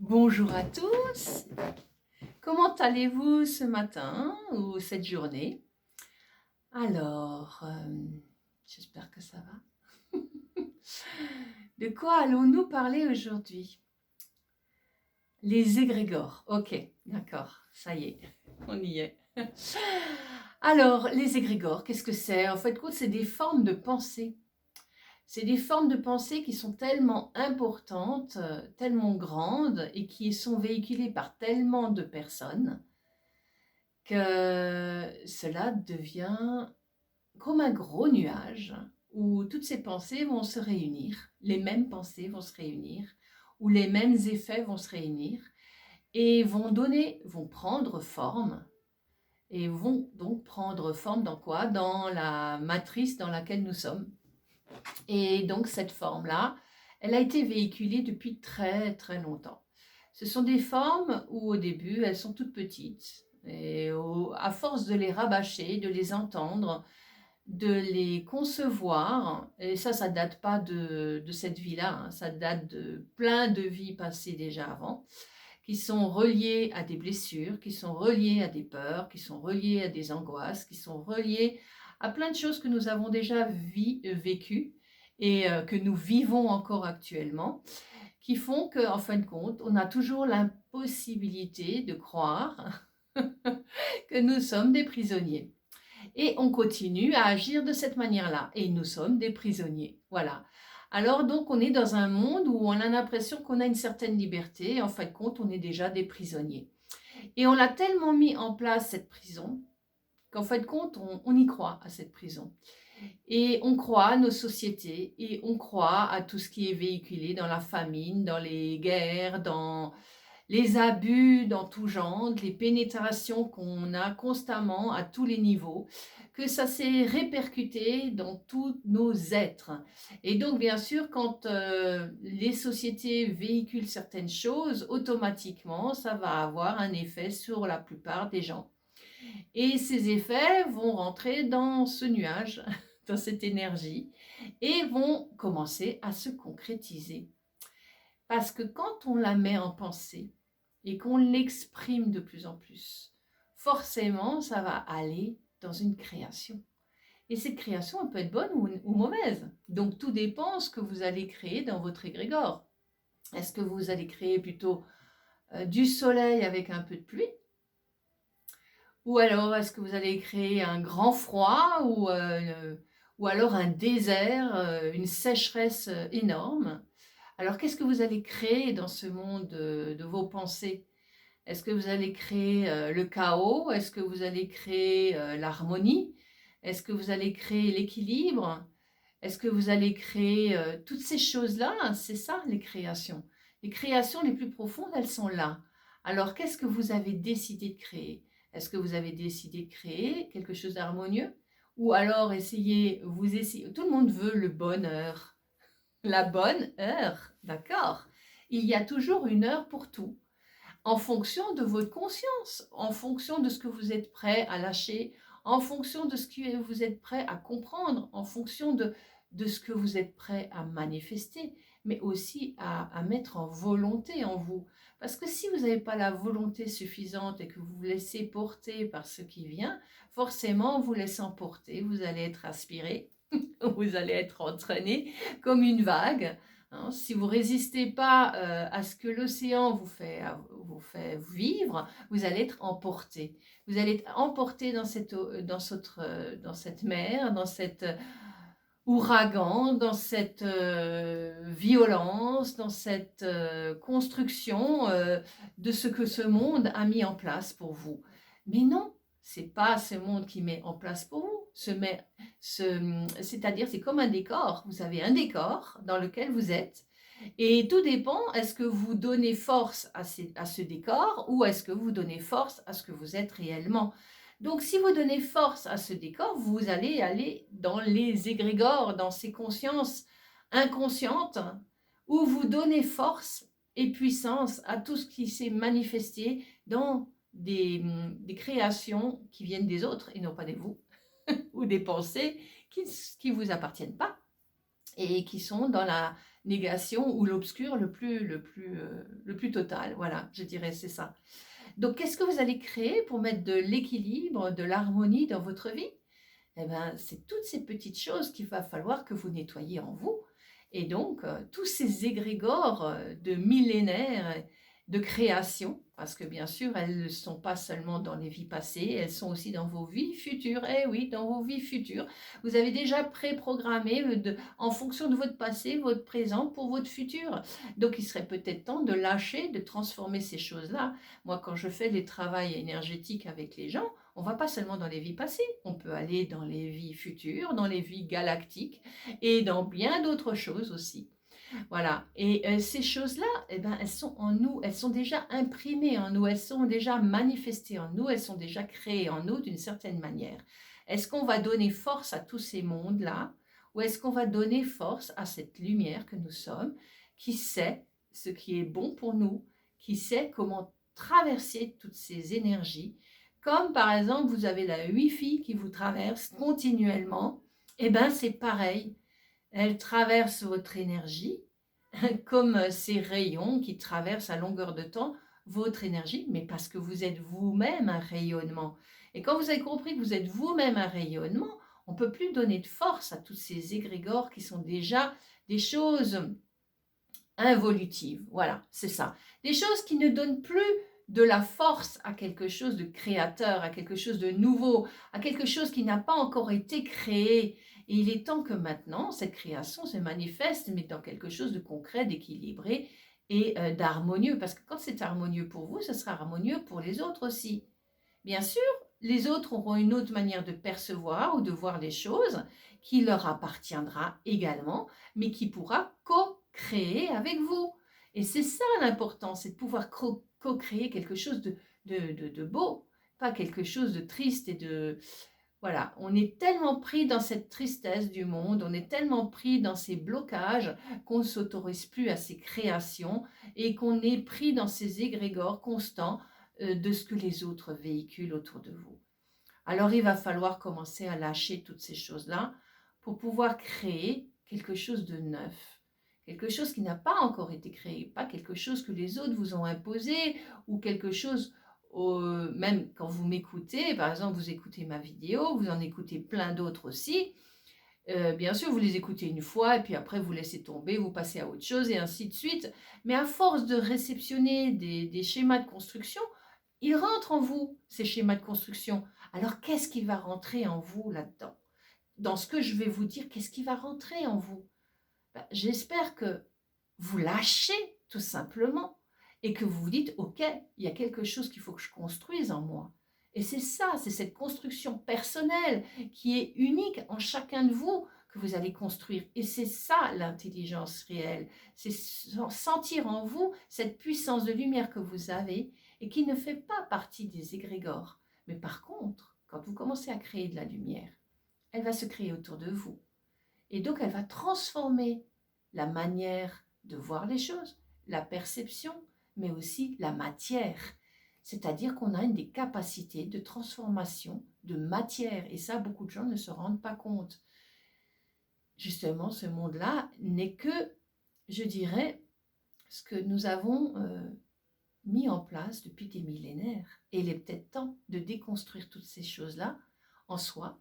Bonjour à tous, comment allez-vous ce matin ou cette journée? Alors, j'espère que ça va. De quoi allons-nous parler aujourd'hui? Les égrégores, ok, d'accord, ça y est, on y est. Alors, les égrégores, qu'est-ce que c'est? En fait, c'est des formes de pensée. C'est des formes de pensée qui sont tellement importantes, tellement grandes et qui sont véhiculées par tellement de personnes que cela devient comme un gros nuage où toutes ces pensées vont se réunir, les mêmes pensées vont se réunir, où les mêmes effets vont se réunir et vont prendre forme et vont donc prendre forme dans quoi? Dans la matrice dans laquelle nous sommes. Et donc cette forme-là, elle a été véhiculée depuis très très longtemps. Ce sont des formes où au début elles sont toutes petites et à force de les rabâcher, de les entendre, de les concevoir, et ça date pas de cette vie-là, hein, ça date de plein de vies passées déjà avant, qui sont reliées à des blessures, qui sont reliées à des peurs, qui sont reliées à des angoisses, qui sont reliées à plein de choses que nous avons déjà vécues et que nous vivons encore actuellement, qui font qu'en fin de compte, on a toujours l'impossibilité de croire que nous sommes des prisonniers. Et on continue à agir de cette manière-là. Et nous sommes des prisonniers. Voilà. Alors donc on est dans un monde où on a l'impression qu'on a une certaine liberté. Et en fin de compte, on est déjà des prisonniers. Et on l'a tellement mis en place, cette prison, qu'en fin de compte, on y croit à cette prison. Et on croit à nos sociétés et on croit à tout ce qui est véhiculé dans la famine, dans les guerres, dans les abus dans tout genre, les pénétrations qu'on a constamment à tous les niveaux, que ça s'est répercuté dans tous nos êtres. Et donc, bien sûr, quand les sociétés véhiculent certaines choses, automatiquement, ça va avoir un effet sur la plupart des gens. Et ces effets vont rentrer dans ce nuage, dans cette énergie, et vont commencer à se concrétiser. Parce que quand on la met en pensée et qu'on l'exprime de plus en plus, forcément, ça va aller dans une création. Et cette création, elle peut être bonne ou mauvaise. Donc, tout dépend de ce que vous allez créer dans votre égrégore. Est-ce que vous allez créer plutôt du soleil avec un peu de pluie? Ou alors, est-ce que vous allez créer un grand froid ou alors un désert, une sécheresse énorme? Alors, qu'est-ce que vous allez créer dans ce monde de vos pensées? Est-ce que vous allez créer le chaos? Est-ce que vous allez créer l'harmonie? Est-ce que vous allez créer l'équilibre? Est-ce que vous allez créer toutes ces choses-là? C'est ça, les créations. Les créations les plus profondes, elles sont là. Alors, qu'est-ce que vous avez décidé de créer? Est-ce que vous avez décidé de créer quelque chose d'harmonieux? Ou alors, essayez, tout le monde veut le bonheur. La bonne heure, d'accord? Il y a toujours une heure pour tout, en fonction de votre conscience, en fonction de ce que vous êtes prêt à lâcher, en fonction de ce que vous êtes prêt à comprendre, en fonction de ce que vous êtes prêt à manifester, mais aussi à mettre en volonté en vous. Parce que si vous n'avez pas la volonté suffisante et que vous vous laissez porter par ce qui vient, forcément, vous laissant porter, vous allez être aspiré, vous allez être entraîné comme une vague. Hein. Si vous résistez pas à ce que l'océan vous fait vivre, vous allez être emporté. Vous allez être emporté dans dans cette mer, dans cet ouragan, dans cette violence, dans cette construction de ce que ce monde a mis en place pour vous. Mais non, c'est pas ce monde qui met en place pour vous. C'est-à-dire, c'est comme un décor. Vous avez un décor dans lequel vous êtes. Et tout dépend, est-ce que vous donnez force à ce décor ou est-ce que vous donnez force à ce que vous êtes réellement? Donc, si vous donnez force à ce décor, vous allez aller dans les égrégores, dans ces consciences inconscientes, où vous donnez force et puissance à tout ce qui s'est manifesté dans des créations qui viennent des autres et non pas de vous, ou des pensées qui ne vous appartiennent pas et qui sont dans négation ou l'obscur le plus total. Voilà, je dirais, c'est ça. Donc, qu'est-ce que vous allez créer pour mettre de l'équilibre, de l'harmonie dans votre vie? Eh ben, c'est toutes ces petites choses qu'il va falloir que vous nettoyiez en vous. Et donc, tous ces égrégores de millénaires de création, parce que bien sûr, elles ne sont pas seulement dans les vies passées, elles sont aussi dans vos vies futures. Eh oui, dans vos vies futures. Vous avez déjà préprogrammé en fonction de votre passé, votre présent pour votre futur. Donc, il serait peut-être temps de lâcher, de transformer ces choses-là. Moi, quand je fais les travaux énergétiques avec les gens, on ne va pas seulement dans les vies passées, on peut aller dans les vies futures, dans les vies galactiques et dans bien d'autres choses aussi. Voilà, et ces choses-là, eh ben, elles sont en nous, elles sont déjà imprimées en nous, elles sont déjà manifestées en nous, elles sont déjà créées en nous d'une certaine manière. Est-ce qu'on va donner force à tous ces mondes-là ou est-ce qu'on va donner force à cette lumière que nous sommes, qui sait ce qui est bon pour nous, qui sait comment traverser toutes ces énergies, comme par exemple vous avez la Wi-Fi qui vous traverse continuellement, eh bien c'est pareil, elle traverse votre énergie comme ces rayons qui traversent à longueur de temps votre énergie, mais parce que vous êtes vous-même un rayonnement. Et quand vous avez compris que vous êtes vous-même un rayonnement, on ne peut plus donner de force à tous ces égrégores qui sont déjà des choses involutives. Voilà, c'est ça. Des choses qui ne donnent plus de la force à quelque chose de créateur, à quelque chose de nouveau, à quelque chose qui n'a pas encore été créé. Et il est temps que maintenant, cette création se manifeste, mais dans quelque chose de concret, d'équilibré et d'harmonieux. Parce que quand c'est harmonieux pour vous, ce sera harmonieux pour les autres aussi. Bien sûr, les autres auront une autre manière de percevoir ou de voir les choses qui leur appartiendra également, mais qui pourra co-créer avec vous. Et c'est ça l'important, c'est de pouvoir co-créer quelque chose de beau, pas quelque chose de triste et de... Voilà, on est tellement pris dans cette tristesse du monde, on est tellement pris dans ces blocages qu'on ne s'autorise plus à ces créations et qu'on est pris dans ces égrégores constants de ce que les autres véhiculent autour de vous. Alors il va falloir commencer à lâcher toutes ces choses-là pour pouvoir créer quelque chose de neuf, quelque chose qui n'a pas encore été créé, pas quelque chose que les autres vous ont imposé ou quelque chose, même quand vous m'écoutez, par exemple vous écoutez ma vidéo, vous en écoutez plein d'autres aussi, bien sûr, vous les écoutez une fois et puis après vous laissez tomber, vous passez à autre chose et ainsi de suite. Mais à force de réceptionner des schémas de construction, ils rentrent en vous, ces schémas de construction. Alors qu'est-ce qui va rentrer en vous là-dedans? Dans ce que je vais vous dire, qu'est-ce qui va rentrer en vous? Ben, j'espère que vous lâchez tout simplement et que vous vous dites, ok, il y a quelque chose qu'il faut que je construise en moi. Et c'est ça, c'est cette construction personnelle qui est unique en chacun de vous que vous allez construire. Et c'est ça l'intelligence réelle, c'est sentir en vous cette puissance de lumière que vous avez et qui ne fait pas partie des égrégores. Mais par contre, quand vous commencez à créer de la lumière, elle va se créer autour de vous. Et donc, elle va transformer la manière de voir les choses, la perception, mais aussi la matière. C'est-à-dire qu'on a des capacités de transformation de matière. Et ça, beaucoup de gens ne se rendent pas compte. Justement, ce monde-là n'est que, je dirais, ce que nous avons mis en place depuis des millénaires. Et il est peut-être temps de déconstruire toutes ces choses-là en soi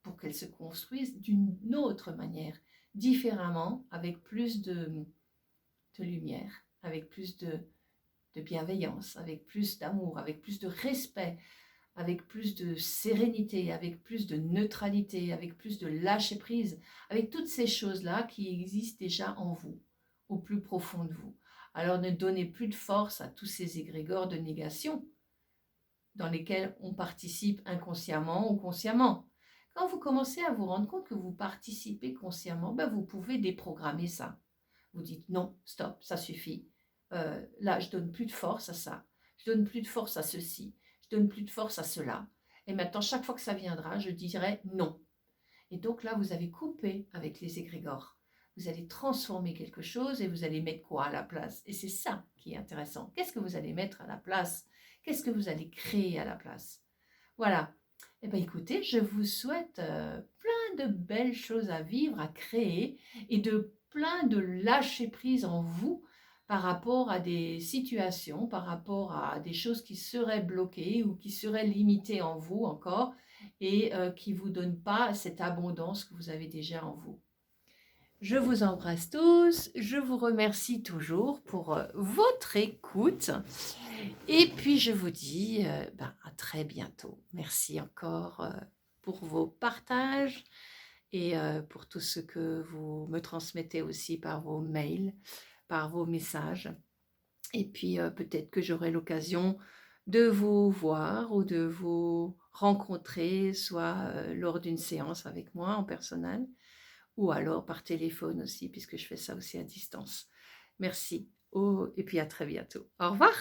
pour qu'elles se construisent d'une autre manière, différemment, avec plus de lumière, avec plus de bienveillance, avec plus d'amour, avec plus de respect, avec plus de sérénité, avec plus de neutralité, avec plus de lâcher-prise, avec toutes ces choses-là qui existent déjà en vous, au plus profond de vous. Alors ne donnez plus de force à tous ces égrégores de négation dans lesquels on participe inconsciemment ou consciemment. Quand vous commencez à vous rendre compte que vous participez consciemment, ben vous pouvez déprogrammer ça. Vous dites non, stop, ça suffit. Là, je donne plus de force à ça. Je donne plus de force à ceci. Je donne plus de force à cela. Et maintenant, chaque fois que ça viendra, je dirai non. Et donc là, vous avez coupé avec les égrégores. Vous allez transformer quelque chose et vous allez mettre quoi à la place? Et c'est ça qui est intéressant. Qu'est-ce que vous allez mettre à la place? Qu'est-ce que vous allez créer à la place? Voilà. Eh bien, écoutez, je vous souhaite plein de belles choses à vivre, à créer et de plein de lâcher prise en vous par rapport à des situations, par rapport à des choses qui seraient bloquées ou qui seraient limitées en vous encore et qui ne vous donnent pas cette abondance que vous avez déjà en vous. Je vous embrasse tous, je vous remercie toujours pour votre écoute et puis je vous dis à très bientôt. Merci encore pour vos partages et pour tout ce que vous me transmettez aussi par vos mails, par vos messages. Et puis peut-être que j'aurai l'occasion de vous voir ou de vous rencontrer, soit lors d'une séance avec moi en personnel, ou alors par téléphone aussi, puisque je fais ça aussi à distance. Merci. Oh, et puis à très bientôt. Au revoir.